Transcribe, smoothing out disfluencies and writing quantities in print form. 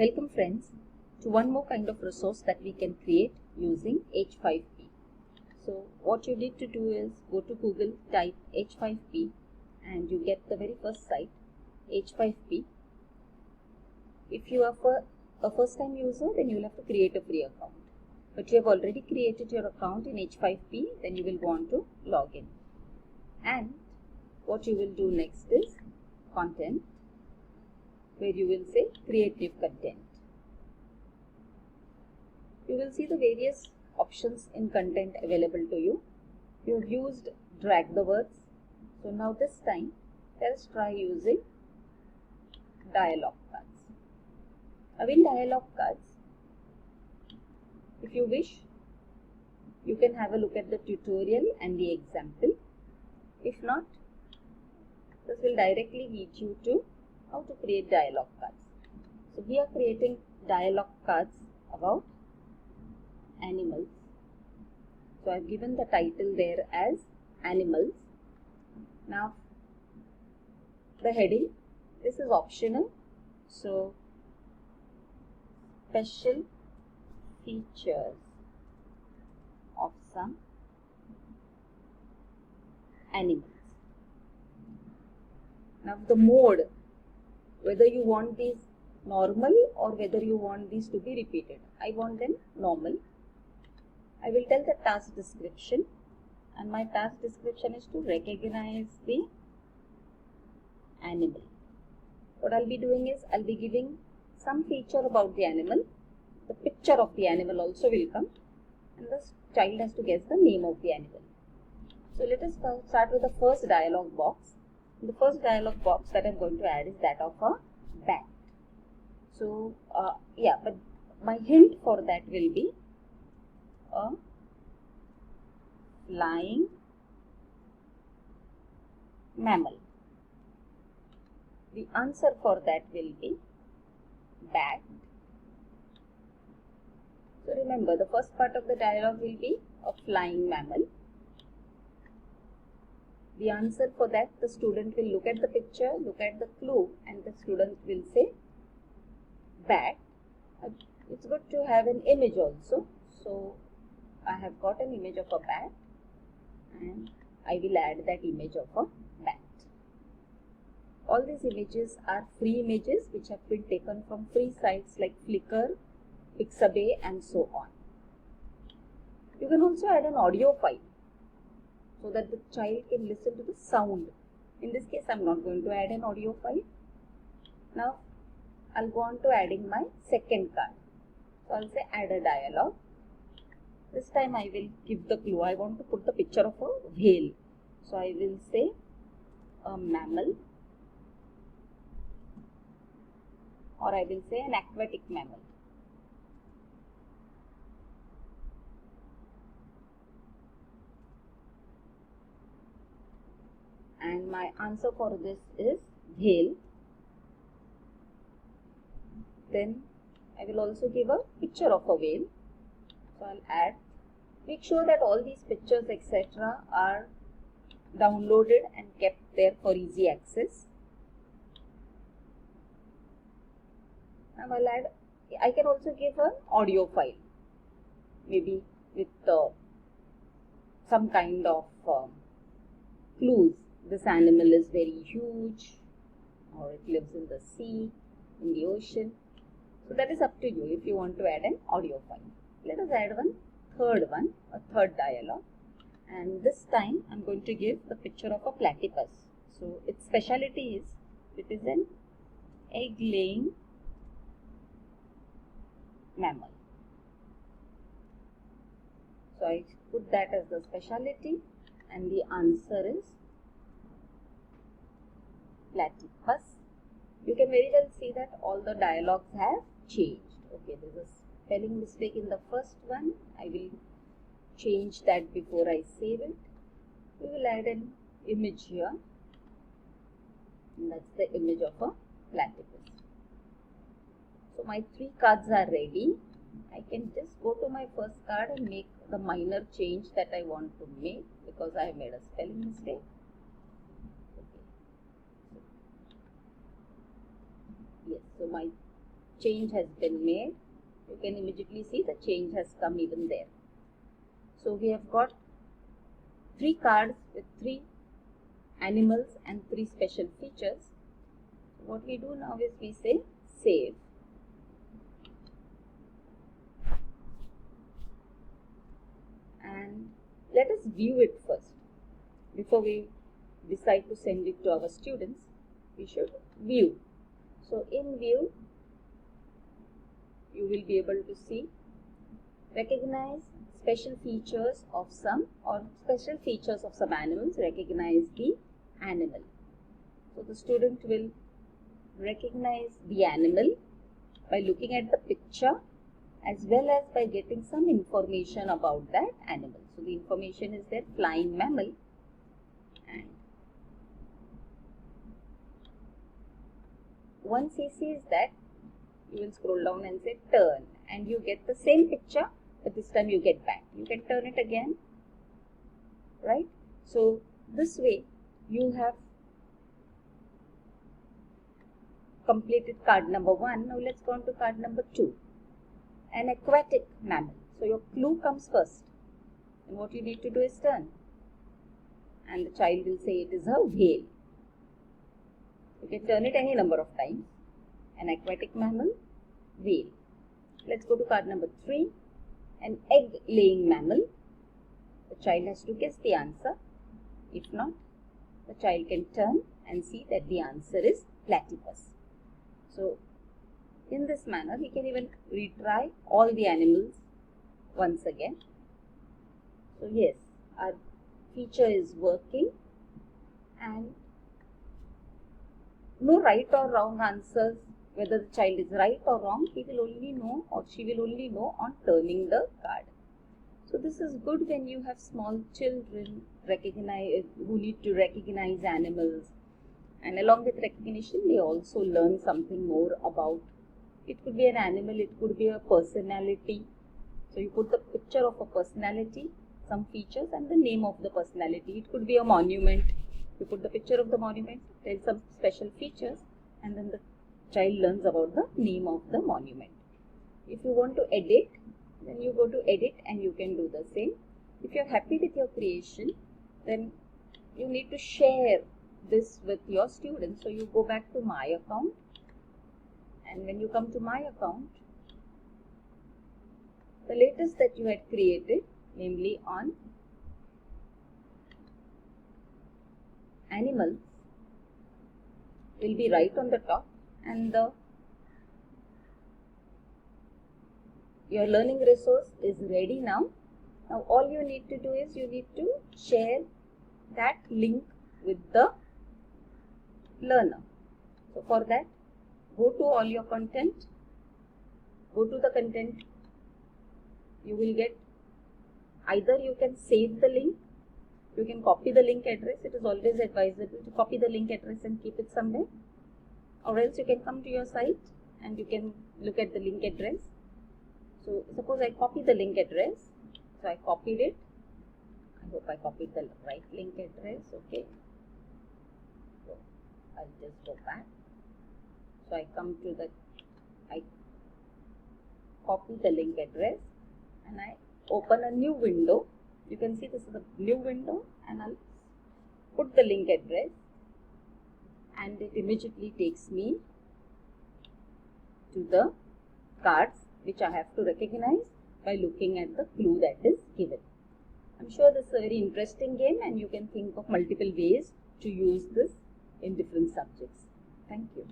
Welcome friends to one more kind of resource that we can create using H5P. So what you need to do is go to Google, type H5P and you get the very first site, H5P. If you are a first time user, then you will have to create a free account. But you have already created your account in H5P, then you will want to log in. And what you will do next is content, where you will say creative content. You will see the various options in content available to you. You have used drag the words. So now this time, let's try using dialog cards. Now in dialog cards, if you wish, you can have a look at the tutorial and the example. If not, this will directly lead you to how to create dialog cards. So we are creating dialog cards about animals. So I have given the title there as animals. Now the heading, this is optional. So special features of some animals. Now the mode, whether you want these normal or whether you want these to be repeated. I want them normal. I will tell the task description, and my task description is to recognize the animal. What I'll be doing is I'll be giving some feature about the animal. The picture of the animal also will come, and the child has to guess the name of the animal. So let us start with the first dialog box. The first dialog box that I'm going to add is that of a bat. So but my hint for that will be a flying mammal. The answer for that will be bat. So remember, the first part of the dialogue will be a flying mammal. The answer for that, the student will look at the picture, look at the clue, and the student will say bat. It's good to have an image also. So I have got an image of a bat and I will add that image of a bat. All these images are free images which have been taken from free sites like Flickr, Pixabay and so on. You can also add an audio file so that the child can listen to the sound. In this case, I am not going to add an audio file. Now, I'll go on to adding my second card. So, I'll say add a dialogue. This time I will give the clue. I want to put the picture of a whale. So, I will say a mammal, or I will say an aquatic mammal. And my answer for this is whale. Then I will also give a picture of a whale. So I'll add. Make sure that all these pictures etc. are downloaded and kept there for easy access. Now I'll add. I can also give an audio file, maybe with some kind of clues. This animal is very huge, or it lives in the sea, in the ocean. So that is up to you if you want to add an audio file. Let us add a third dialogue. And this time I'm going to give the picture of a platypus. So its speciality is it is an egg-laying mammal. So I put that as the speciality, and the answer is platypus. You can very well see that all the dialogues have changed. Okay, there is a spelling mistake in the first one. I will change that before I save it. We will add an image here, and that's the image of a platypus. So my 3 cards are ready. I can just go to my first card and make the minor change that I want to make because I have made a spelling mistake. Okay. Yes, so my change has been made. You can immediately see the change has come even there. So we have got 3 cards with 3 animals and 3 special features. What we do now is we say save. And let us view it first. Before we decide to send it to our students, we should view. So in view, you will be able to see, recognize special features of some animals, recognize the animal. So the student will recognize the animal by looking at the picture as well as by getting some information about that animal. So the information is there, flying mammal, and once he sees that, you will scroll down and say turn, and you get the same picture, but this time you get back. You can turn it again, right? So this way you have completed card number 1. Now let's go on to card number 2. An aquatic mammal. So your clue comes first, and what you need to do is turn, and the child will say it is a whale. You can turn it any number of times. An aquatic mammal, whale. Let's go to card number 3. An egg-laying mammal. The child has to guess the answer. If not, the child can turn and see that the answer is platypus. So in this manner, he can even retry all the animals once again. So yes, our feature is working, and no right or wrong answers. Whether the child is right or wrong, he will only know, or she will only know, on turning the card. So this is good when you have small children who need to recognize animals, and along with recognition they also learn something more about. It could be an animal, it could be a personality. So you put the picture of a personality, some features, and the name of the personality. It could be a monument. You put the picture of the monument, tell some special features, and then the child learns about the name of the monument. If you want to edit, then you go to edit and you can do the same. If you are happy with your creation, then you need to share this with your students. So you go back to my account, and when you come to my account, the latest that you had created, namely on animals, will be right on the top, and your learning resource is ready now. Now all you need to do is you need to share that link with the learner. So for that, go to all your content, go to the content. You will get, either you can save the link, you can copy the link address. It is always advisable to copy the link address and keep it somewhere, or else you can come to your site and you can look at the link address. So suppose I copy the link address. So I copied it. I hope I copied the right link address. Okay. So I'll just go back. So I come to I copy the link address and I open a new window. You can see this is a new window, and I'll put the link address, and it immediately takes me to the cards which I have to recognize by looking at the clue that is given. I'm sure this is a very interesting game, and you can think of multiple ways to use this in different subjects. Thank you.